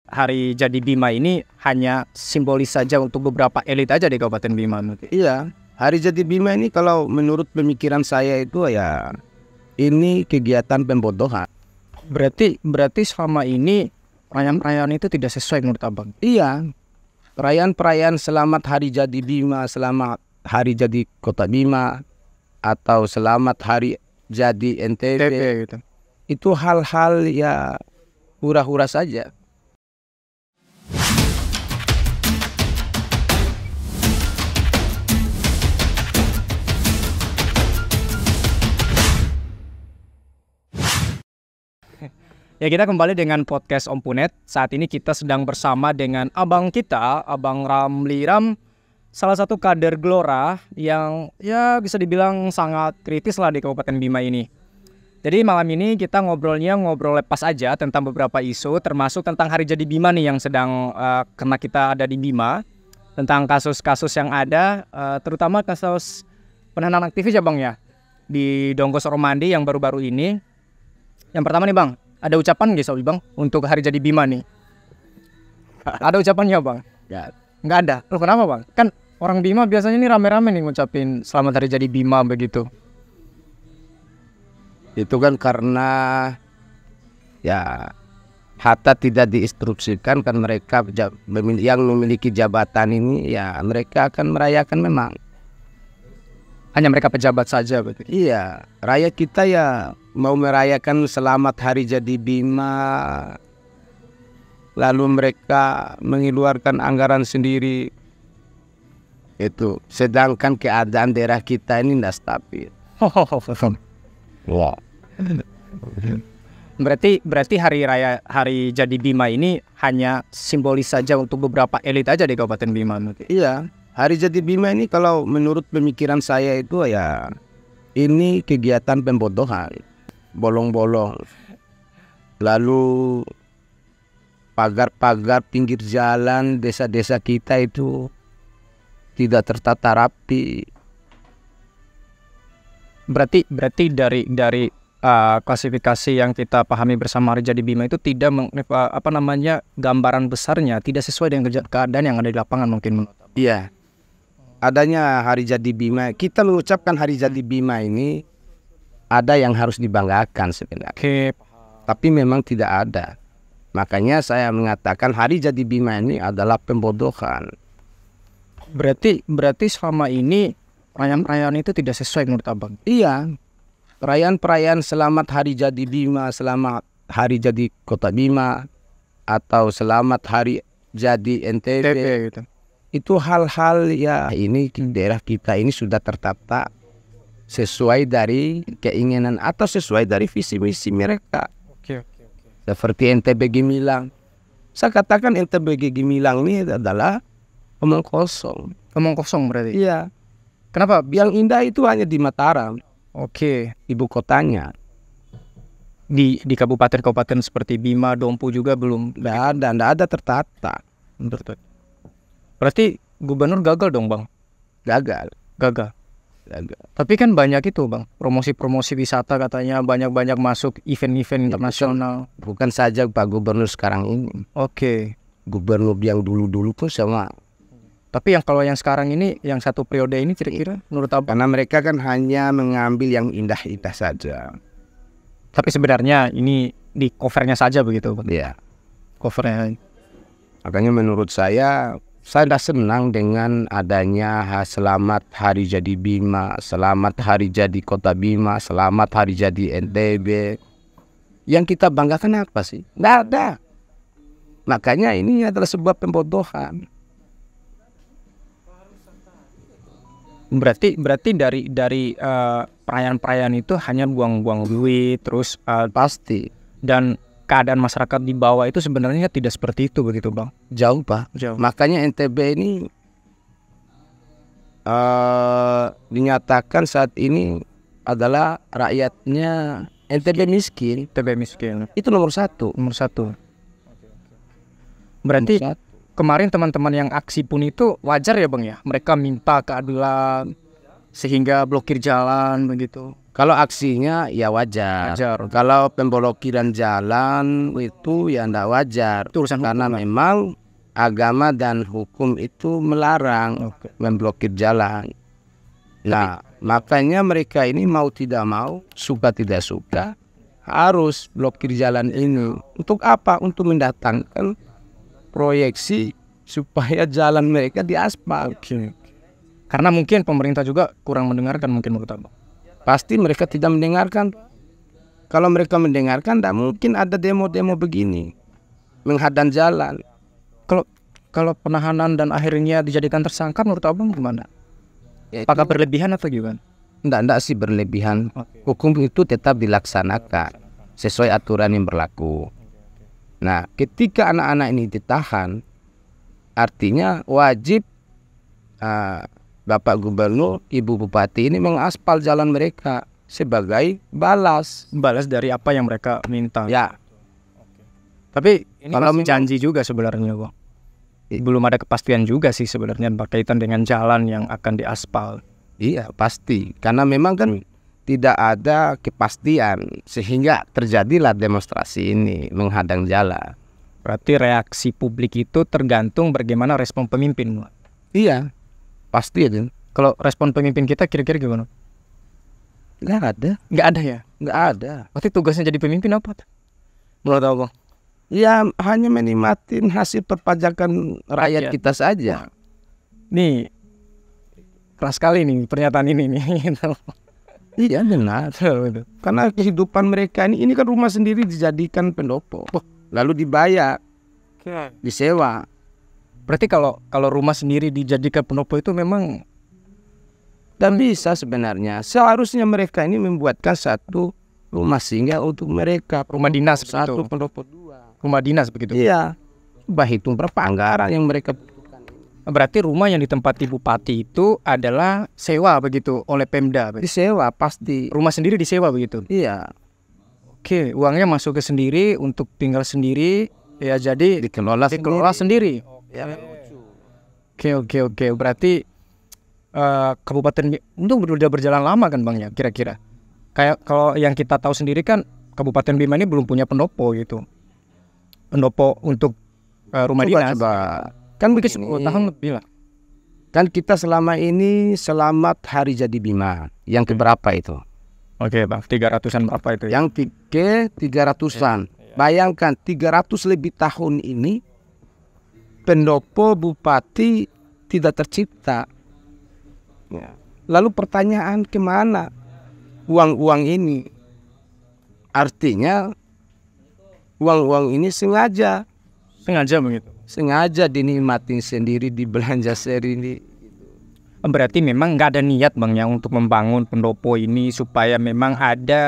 hari jadi Bima ini hanya simbolis saja untuk beberapa elit aja di Kabupaten Bima. Iya, hari jadi Bima ini kalau menurut pemikiran saya itu ya ini kegiatan pembodohan. Berarti selama ini perayaan-perayaan itu tidak sesuai menurut Abang? Iya, perayaan-perayaan selamat hari jadi Bima, selamat hari jadi Kota Bima, atau selamat hari jadi NTB gitu. Itu hal-hal ya hura-hura saja. Ya, kita kembali dengan podcast Om Punet. Saat ini kita sedang bersama dengan abang kita, Abang Ramli Ram, salah satu kader Gelora yang ya bisa dibilang sangat kritis lah di Kabupaten Bima ini. Jadi malam ini kita ngobrol lepas aja tentang beberapa isu, termasuk tentang hari jadi Bima nih yang sedang karena kita ada di Bima, tentang kasus-kasus yang ada, terutama kasus penahanan aktivis ya Bang ya, di Donggo Soromandi yang baru-baru ini. Yang pertama nih Bang, ada ucapan nggak soal Bang untuk hari jadi Bima nih? Ada ucapannya Bang? Nggak ada. Loh kenapa Bang? Kan orang Bima biasanya nih rame-rame nih ngucapin selamat hari jadi Bima begitu. Itu kan karena ya Hatta tidak diinstruksikan kan, mereka yang memiliki jabatan ini ya mereka akan merayakan memang. Hanya mereka pejabat saja betul. Iya, rakyat kita ya mau merayakan selamat hari jadi Bima, lalu mereka mengeluarkan anggaran sendiri. Itu sedangkan keadaan daerah kita ini tidak stabil. Wow. Berarti hari jadi Bima ini hanya simbolis saja untuk beberapa elit aja di Kabupaten Bima. Iya, hari jadi Bima ini kalau menurut pemikiran saya itu ya ini kegiatan pembodohan, bolong-bolong. Lalu pagar-pagar pinggir jalan desa-desa kita itu tidak tertata rapi. Berarti dari klasifikasi yang kita pahami bersama hari jadi Bima itu tidak gambaran besarnya tidak sesuai dengan keadaan yang ada di lapangan mungkin menurut Abang. Iya. Adanya hari jadi Bima, kita mengucapkan hari jadi Bima ini ada yang harus dibanggakan sebenarnya. Oke. Tapi memang tidak ada. Makanya saya mengatakan hari jadi Bima ini adalah pembodohan. Berarti selama ini perayaan-perayaan itu tidak sesuai menurut Abang? Iya. Perayaan-perayaan selamat hari jadi Bima, selamat hari jadi Kota Bima, atau selamat hari jadi NTB gitu. Itu hal-hal ya ini daerah kita ini sudah tertata sesuai dari keinginan atau sesuai dari visi misi mereka. Oke. Seperti NTB Gemilang. Saya katakan NTB Gemilang ini adalah omong kosong. Omong kosong berarti? Iya. Kenapa? Yang indah itu hanya di Mataram. Oke. Ibu kotanya. Di kabupaten-kabupaten seperti Bima, Dompu juga belum? Tidak ada tertata. Berarti gubernur gagal dong Bang? Gagal. Tapi kan banyak itu Bang, promosi-promosi wisata katanya banyak masuk event-event internasional. Bukan saja Pak Gubernur sekarang ini. Oke. Gubernur yang dulu-dulu pun sama. Tapi kalau yang sekarang ini, yang satu periode ini kira-kira menurut Abang? Karena mereka kan hanya mengambil yang indah-indah saja. Tapi sebenarnya ini di covernya saja begitu Bang? Iya. Covernya. Makanya menurut saya sudah senang dengan adanya selamat hari jadi Bima, selamat hari jadi Kota Bima, selamat hari jadi NTB. Yang kita banggakan apa sih? Tidak ada. Makanya ini adalah sebuah pembodohan. Berarti dari perayaan-perayaan itu hanya buang-buang duit terus pasti. Dan keadaan masyarakat di bawah itu sebenarnya tidak seperti itu begitu Bang? Jauh Pak. Jauh. Makanya NTB ini dinyatakan saat ini adalah rakyatnya NTB miskin. Itu nomor satu. Berarti kemarin teman-teman yang aksi pun itu wajar ya Bang ya? Mereka minta keadilan sehingga blokir jalan begitu. Kalau aksinya ya wajar. Wajar. Kalau pemblokiran jalan itu ya tidak wajar. Itu urusan Karena hukum, memang agama dan hukum itu melarang Oke. memblokir jalan. Nah, makanya mereka ini mau tidak mau, suka tidak suka, harus blokir jalan ini. Untuk apa? Untuk mendatangkan proyeksi supaya jalan mereka diaspal. Oke. Karena mungkin pemerintah juga kurang mendengarkan mungkin menurut Abang. Pasti mereka tidak mendengarkan. Kalau mereka mendengarkan, tidak mungkin ada demo-demo begini menghadang jalan. Kalau penahanan dan akhirnya dijadikan tersangka menurut Abang gimana? Ya, Apakah berlebihan atau gimana? Tidak sih berlebihan. Hukum itu tetap dilaksanakan sesuai aturan yang berlaku. Nah, ketika anak-anak ini ditahan, artinya wajib Bapak Gubernur, Ibu Bupati ini mengaspal jalan mereka sebagai balas. Balas dari apa yang mereka minta. Ya, Tapi ini kalau masih janji juga sebenarnya, Bang. Belum ada kepastian juga sih sebenarnya berkaitan dengan jalan yang akan diaspal. iya pasti. Karena memang kan tidak ada kepastian sehingga terjadilah demonstrasi ini menghadang jalan. Berarti reaksi publik itu tergantung bagaimana respon pemimpin. Bang. Iya, pasti aja. Kalau respon pemimpin kita kira-kira gimana? Nggak ada, Nggak ada ya? nggak ada. Berarti tugasnya jadi pemimpin apa? Menurut Abang? Ya hanya menikmatin hasil perpajakan rakyat kita saja. Nih, keras sekali nih pernyataan ini nih. Iya benar. Karena kehidupan mereka ini kan rumah sendiri dijadikan pendopo, lalu dibayar, disewa. Berarti kalau rumah sendiri dijadikan pendopo itu memang Dan bisa sebenarnya seharusnya mereka ini membuatkan satu rumah singgah untuk mereka, rumah dinas satu begitu. pendopo dua. Rumah dinas begitu. Iya, coba hitung berapa anggaran yang mereka butuhkan. Berarti rumah yang ditempati bupati itu adalah sewa begitu oleh Pemda. Disewa pasti. Rumah sendiri disewa begitu. Iya, Oke, uangnya masuk ke sendiri untuk tinggal sendiri. Ya jadi dikelola sendiri. Ya, Oke. Berarti kabupaten itu udah berjalan lama kan Bang ya kira-kira. Kayak kalau yang kita tahu sendiri kan Kabupaten Bima ini belum punya pendopo gitu. Pendopo untuk rumah dinas. Kan Mungkin begini, 10 tahun lebih lah. kan kita selama ini selamat Hari Jadi Bima. Yang keberapa itu? Oke Bang, 300-an berapa itu ya? Yang ke 300-an. Bayangkan 300 lebih tahun ini pendopo bupati tidak tercipta. Ya. Lalu pertanyaan kemana uang-uang ini? Artinya uang-uang ini sengaja dinikmatin sendiri, dibelanja sendiri. Berarti memang nggak ada niat Bang ya untuk membangun pendopo ini supaya memang ada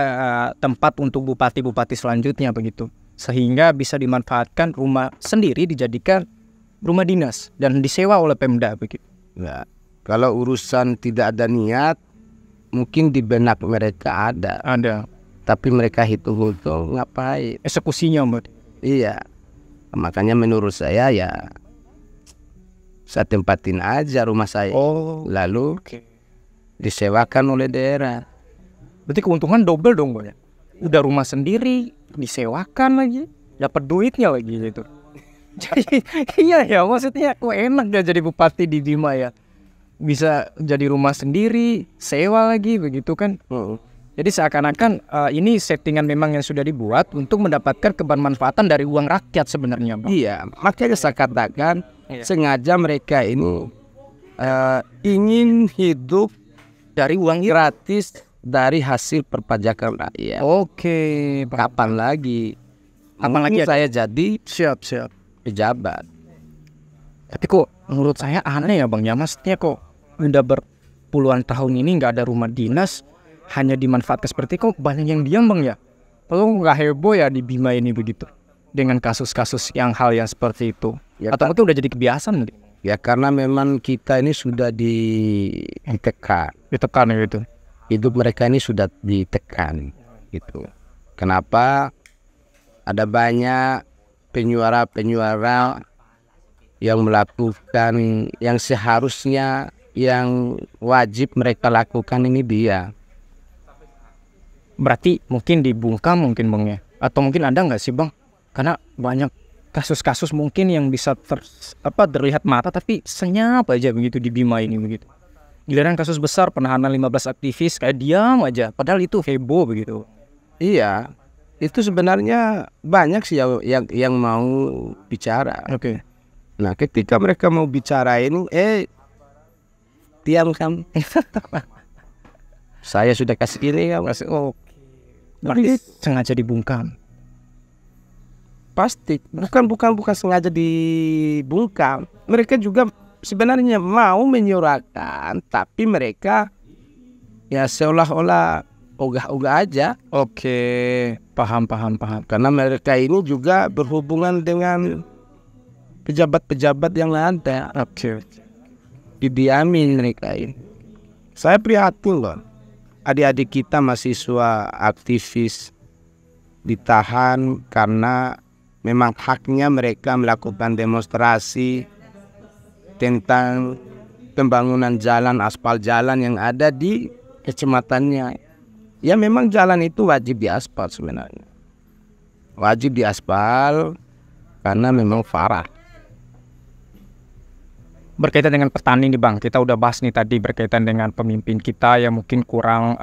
tempat untuk bupati-bupati selanjutnya begitu. Sehingga bisa dimanfaatkan rumah sendiri dijadikan rumah dinas dan disewa oleh Pemda begitu. Nah, kalau urusan tidak ada niat, mungkin di benak mereka ada. Tapi mereka hitung-hitung ngapain? Eksekusinya Mbak. Iya. Makanya menurut saya ya saya tempatin aja rumah saya. Lalu disewakan oleh daerah. Berarti keuntungan double dong Mbak ya. Udah rumah sendiri, disewakan lagi, dapat duitnya lagi gitu. Jadi iya ya, maksudnya kok enak ya jadi bupati di Bima ya. Bisa jadi rumah sendiri, sewa lagi begitu kan. Jadi seakan-akan ini settingan memang yang sudah dibuat untuk mendapatkan kebermanfaatan dari uang rakyat sebenarnya Bang. Iya, makanya saya katakan sengaja mereka ini ingin hidup dari uang gratis dari hasil perpajakan rakyat. Oke, Kapan lagi? Kapan lagi saya jadi siap pejabat. Tapi kok menurut saya aneh ya Bang ya, maksudnya kok udah berpuluhan tahun ini nggak ada rumah dinas, hanya dimanfaatkan seperti kok banyak yang diam Bang ya. Lalu nggak heboh ya di Bima ini begitu dengan kasus-kasus hal yang seperti itu. Ya, atau mungkin udah jadi kebiasaan gitu. Ya karena memang kita ini sudah ditekan ya gitu. Hidup mereka ini sudah ditekan gitu. Kenapa? Ada banyak penyuara-penyuara yang melakukan yang seharusnya yang wajib mereka lakukan ini dia. Berarti mungkin dibungkam mungkin Bang ya. Atau mungkin ada nggak sih Bang? Karena banyak kasus-kasus mungkin yang bisa terlihat mata tapi senyap aja begitu di Bima ini begitu. Giliran kasus besar penahanan 15 aktivis kayak diam aja. Padahal itu heboh begitu. Iya, itu sebenarnya banyak sih yang mau bicara. Oke. Nah, ketika mereka mau bicara ini, diam kan? Saya sudah kasih ini kan? Berarti sengaja dibungkam. Pasti bukan sengaja dibungkam. Mereka juga sebenarnya mau menyuarakan, tapi mereka ya seolah-olah ogah-ogah aja. Oke, paham. Karena mereka ini juga berhubungan dengan pejabat-pejabat yang ada. Oke. Didiamin mereka ini. Saya prihatin loh. Adik-adik kita mahasiswa aktivis ditahan karena memang haknya mereka melakukan demonstrasi tentang pembangunan jalan, aspal jalan yang ada di kecamatannya. Ya memang jalan itu wajib diaspal sebenarnya. Wajib diaspal karena memang parah. Berkaitan dengan petani nih Bang, kita udah bahas nih tadi berkaitan dengan pemimpin kita yang mungkin kurang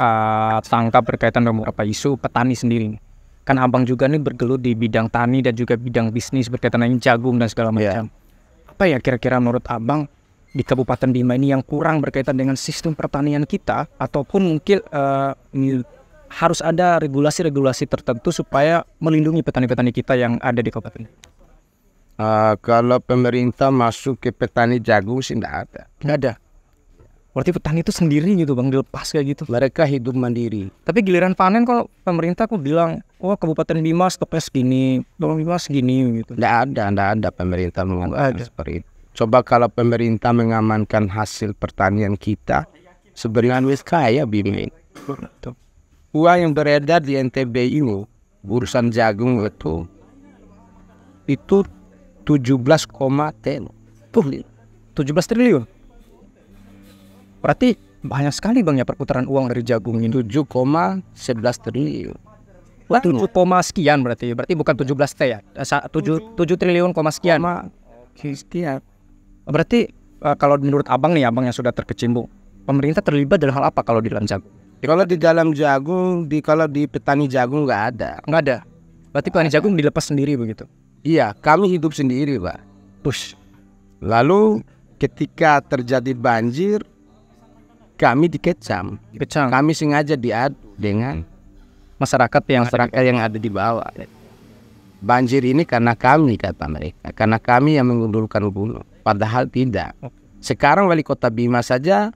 tangkap berkaitan dengan beberapa isu petani sendiri nih. Kan Abang juga nih bergelut di bidang tani dan juga bidang bisnis berkaitan dengan jagung dan segala macam. Apa ya kira-kira menurut Abang di Kabupaten Bima ini yang kurang berkaitan dengan sistem pertanian kita, ataupun mungkin harus ada regulasi-regulasi tertentu supaya melindungi petani-petani kita yang ada di Kabupaten? Kalau pemerintah masuk ke petani jagung sih nggak ada. Berarti petani itu sendiri gitu Bang, dilepas kayak gitu. Mereka hidup mandiri. Tapi giliran panen kalau pemerintah kok bilang, wah Kabupaten Bima stoknya segini, Bima segini gitu. Nggak ada pemerintah mengamankan seperti itu. Coba kalau pemerintah mengamankan hasil pertanian kita, sebenarnya kaya Bima ini. Uang yang beredar di NTB ini, urusan jagung itu 17,10 triliun. Berarti banyak sekali Bang ya perputaran uang dari jagung ini. 7,11 triliun. 7, sekian berarti bukan 17 T ya. 7 triliun sekian. Sekian. Berarti kalau menurut Abang nih, Abang yang sudah terkecimpung, pemerintah terlibat dalam hal apa kalau di dalam jagung? Kalau di dalam jagung, kalau di petani jagung nggak ada. Nggak ada. Berarti petani jagung dilepas sendiri begitu? Iya, kami hidup sendiri Pak. Push. Lalu ketika terjadi banjir, kami dikecam. Kami sengaja diadu dengan masyarakat yang ada di bawah. Banjir ini karena kami, kata mereka, karena kami yang mengundurkan gunung. Padahal tidak. Sekarang wali kota Bima saja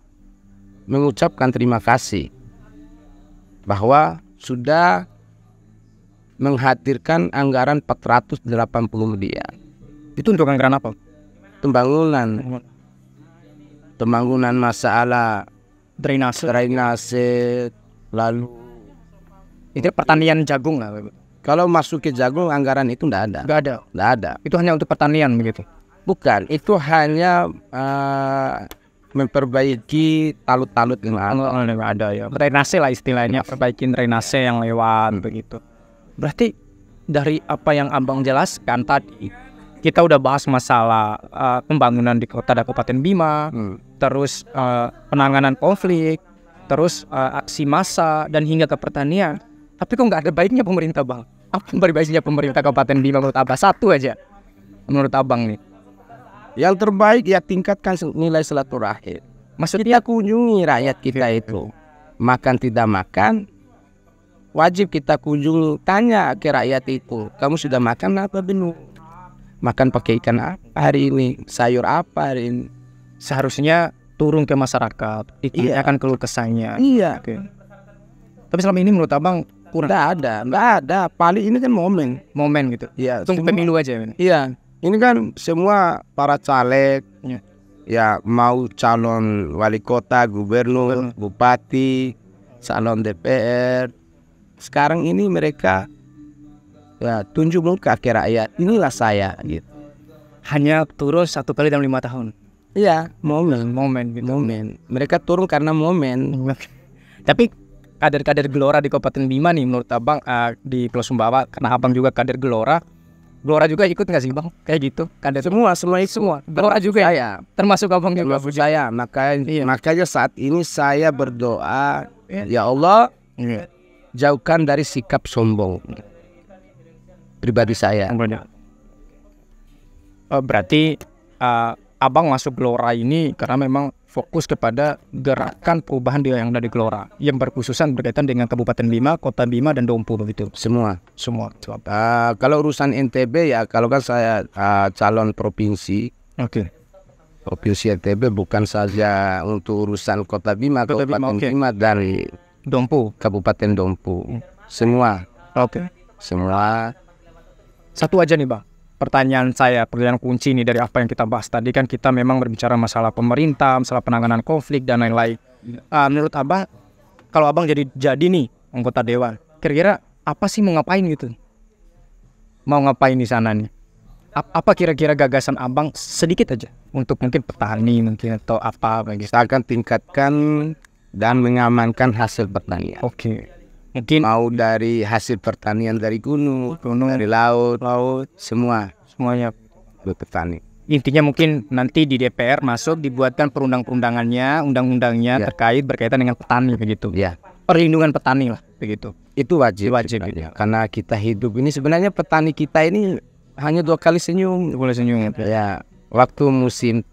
mengucapkan terima kasih bahwa sudah menghadirkan anggaran 480 miliar. Itu untuk anggaran apa? Pembangunan masalah drainase, lalu itu pertanian jagung lah. Kalau masuk ke jagung anggaran itu nggak ada. Itu hanya untuk pertanian begitu? Bukan, itu hanya memperbaiki talut-talut yang ada ya. Drainase lah istilahnya, perbaikin drainase yang lewat begitu. Berarti dari apa yang Abang jelaskan tadi, kita udah bahas masalah pembangunan di kota dan Kabupaten Bima, terus penanganan konflik, terus aksi massa dan hingga ke pertanian. Tapi kok nggak ada baiknya pemerintah Bang? Apa baiknya pemerintah Kabupaten Bima menurut Abang? Satu aja menurut Abang nih. Yang terbaik ya tingkatkan nilai silaturahim. Maksudnya kunjungi rakyat kita itu. Makan tidak makan, wajib kita kunjungi, tanya ke rakyat itu, kamu sudah makan apa belum? Makan pakai ikan apa hari ini? Sayur apa hari ini? Seharusnya turun ke masyarakat, ditanyakan keluh kesahnya. Iya. Oke. Tapi selama ini menurut Abang kurang? Nggak ada. Paling ini kan momen gitu. Iya. Tunggu pemilu aja. Iya. Ini kan semua para caleg, ya mau calon wali kota, gubernur, bupati, calon DPR. Sekarang ini mereka ya tunjuk muka ke rakyat. Inilah saya gitu. Hanya turun 1 kali dalam 5 tahun. Iya, momen. Momen. Mereka turun karena momen. Tapi kader-kader Gelora di Kabupaten Bima nih menurut abang di Pulau Sumbawa, karena abang juga kader Gelora juga ikut nggak sih bang? Kayak gitu, kader Semua ikut. semua. Gelora juga ya? Saya, Termasuk abang juga. termasuk saya. Iya. Makanya saat ini saya berdoa, ya Allah, Iya. jauhkan dari sikap sombong pribadi saya. Berarti abang masuk Gelora ini karena memang fokus kepada gerakan perubahan yang ada di Gelora yang berkhususan berkaitan dengan Kabupaten Bima, Kota Bima dan Dompu begitu. Semua. Semua. Kalau urusan NTB ya, kalau kan saya calon provinsi. Oke. Provinsi NTB bukan saja untuk urusan Kota Bima, Kota Bima, Kabupaten oke. Bima dan Dompu. Kabupaten Dompu. Semua. Oke. Semua. Satu aja nih bang. Pertanyaan kunci nih dari apa yang kita bahas tadi, kan kita memang berbicara masalah pemerintah, masalah penanganan konflik dan lain-lain. Menurut abang, kalau abang jadi nih anggota dewan, kira-kira apa sih mau ngapain gitu? Mau ngapain di sana nih? Apa kira-kira gagasan abang sedikit aja untuk mungkin petani mungkin atau apa begitu? Kita akan tingkatkan dan mengamankan hasil pertanian. Oke. Mungkin Mau dari hasil pertanian dari gunung, dari laut, semuanya berpetani. intinya mungkin nanti di DPR masuk dibuatkan undang-undangnya Ya. terkait berkaitan dengan petani begitu. Ya, Perlindungan petani lah begitu. itu wajib. Wajib, sebenarnya. Karena kita hidup ini sebenarnya petani kita ini hanya 2 kali senyum. Boleh senyum. Ya, waktu musim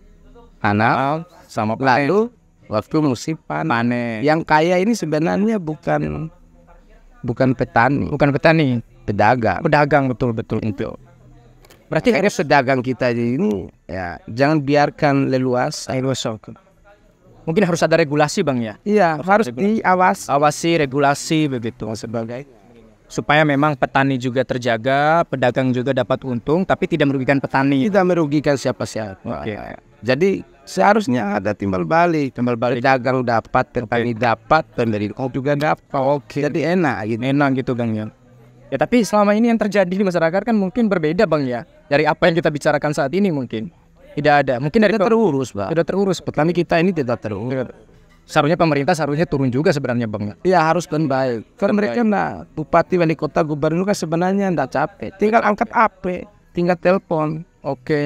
tanam, Sama lalu waktu musim panen. Yang kaya ini sebenarnya bukan petani, bukan petani, pedagang. betul. Berarti harus pedagang kita ini ya jangan biarkan leluasa. Mungkin harus ada regulasi bang ya. Iya, harus Awasi regulasi begitu. sebagai Supaya memang petani juga terjaga, pedagang juga dapat untung, tapi tidak merugikan petani. tidak merugikan siapa-siapa. Oke. Jadi seharusnya ada timbal balik. Pedagang dapat, petani dapat, pemerintah juga dapat. Oke. Jadi enak gitu. Enak gitu bang ya. Ya tapi selama ini yang terjadi di masyarakat kan mungkin berbeda bang ya. Dari apa yang kita bicarakan saat ini mungkin tidak ada. Mungkin dari Tidak terurus, Pak. sudah terurus. Petani kita ini tidak terurus. Seharusnya pemerintah turun juga sebenarnya bang ya. Iya, harus dan baik. Karena mereka bupati, wali kota, gubernur kan sebenarnya enggak capek. Tinggal angkat HP, tinggal telepon. Oke.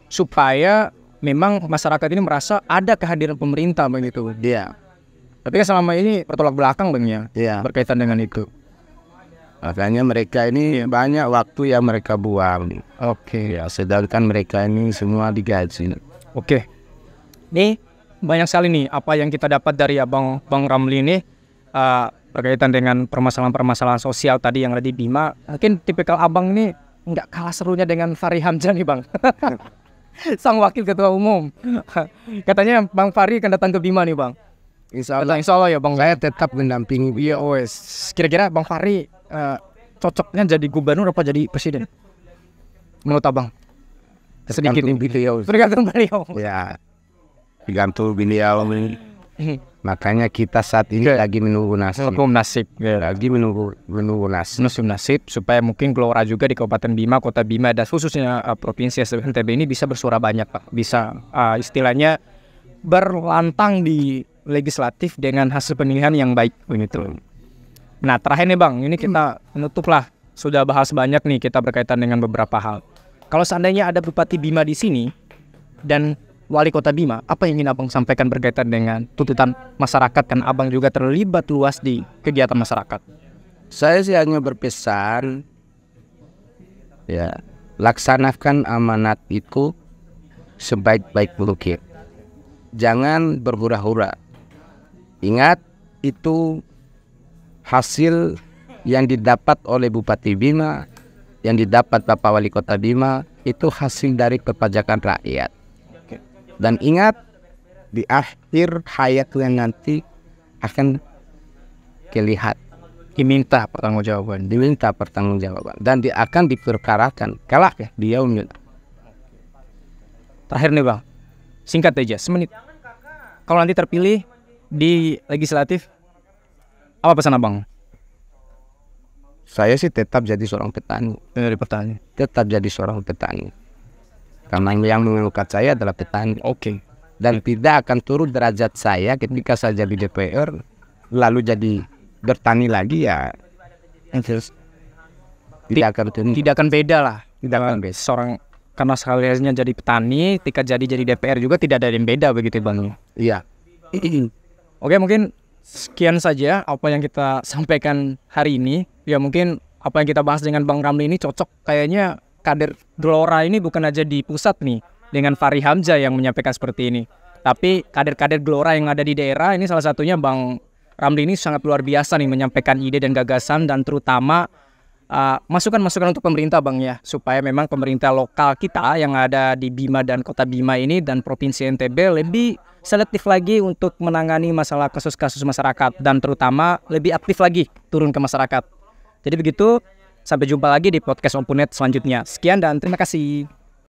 Supaya memang masyarakat ini merasa ada kehadiran pemerintah begitu. Iya. Tapi kan selama ini bertolak belakang bang ya. Iya. Berkaitan dengan itu. Makanya mereka ini banyak waktu yang mereka buang. Oke. Ya, sedangkan mereka ini semua digaji. Oke. Nih banyak sekali nih apa yang kita dapat dari Bang Ramli ini berkaitan dengan permasalahan-permasalahan sosial tadi yang ada di Bima. Mungkin tipikal abang ini nggak kalah serunya dengan Fahri Hamzah nih bang. Sang wakil ketua umum. Katanya Bang Fahri akan datang ke Bima nih bang. Insya Allah ya bang. saya tetap mendampingi Iya wes. Kira-kira Bang Fahri cocoknya jadi gubernur apa jadi presiden? Menurut abang? Sedikit tergantung beliau. Tergantung beliau. Ya, tergantung beliau. Makanya kita saat ini lagi menunggu nasib. Hukum nasib. Lagi menunggu nasib. Nasib supaya mungkin Gelora juga di Kabupaten Bima, Kota Bima dan khususnya Provinsi NTB ini bisa bersuara banyak Pak. Bisa istilahnya berlantang di legislatif dengan hasil pemilihan yang baik begitu. Nah terakhir nih Bang, ini kita menutup lah. Sudah bahas banyak nih kita berkaitan dengan beberapa hal. Kalau seandainya ada Bupati Bima di sini dan Wali Kota Bima, apa yang ingin Abang sampaikan berkaitan dengan tuntutan masyarakat, kan Abang juga terlibat luas di kegiatan masyarakat. Saya sih hanya berpesan, ya, laksanakan amanat itu sebaik-baik mungkin. Jangan berhura-hura. Ingat, itu hasil yang didapat oleh Bupati Bima, yang didapat Bapak Wali Kota Bima, itu hasil dari perpajakan rakyat. Dan ingat, di akhir hayatnya nanti akan kelihatan. Diminta pertanggungjawaban. Diminta pertanggungjawaban. Dan dia akan diperkarakan. Kalah ya, dia umum. Terakhir nih Bang, singkat aja, semenit. Kalau nanti terpilih di legislatif, apa pesan Abang? Saya sih tetap jadi seorang petani. Dari petani. Tetap jadi seorang petani. Karena yang mengangkat saya adalah petani. Oke. Dan tidak akan turun derajat saya ketika saya jadi DPR lalu jadi bertani lagi ya Tidak akan beda lah. tidak akan beda. Seorang karena sekaliannya jadi petani, ketika jadi DPR juga tidak ada yang beda begitu Bang. Iya. Oke, mungkin sekian saja apa yang kita sampaikan hari ini. Ya mungkin apa yang kita bahas dengan Bang Ramli ini cocok, kayaknya kader Gelora ini bukan aja di pusat nih dengan Fahri Hamzah yang menyampaikan seperti ini, tapi kader-kader Gelora yang ada di daerah ini salah satunya Bang Ramli ini sangat luar biasa nih menyampaikan ide dan gagasan, dan terutama masukan-masukan untuk pemerintah Bang ya, supaya memang pemerintah lokal kita yang ada di Bima dan Kota Bima ini dan Provinsi NTB lebih selektif lagi untuk menangani masalah kasus-kasus masyarakat, dan terutama lebih aktif lagi turun ke masyarakat. Jadi begitu, sampai jumpa lagi di podcast Ompunet selanjutnya. Sekian dan terima kasih.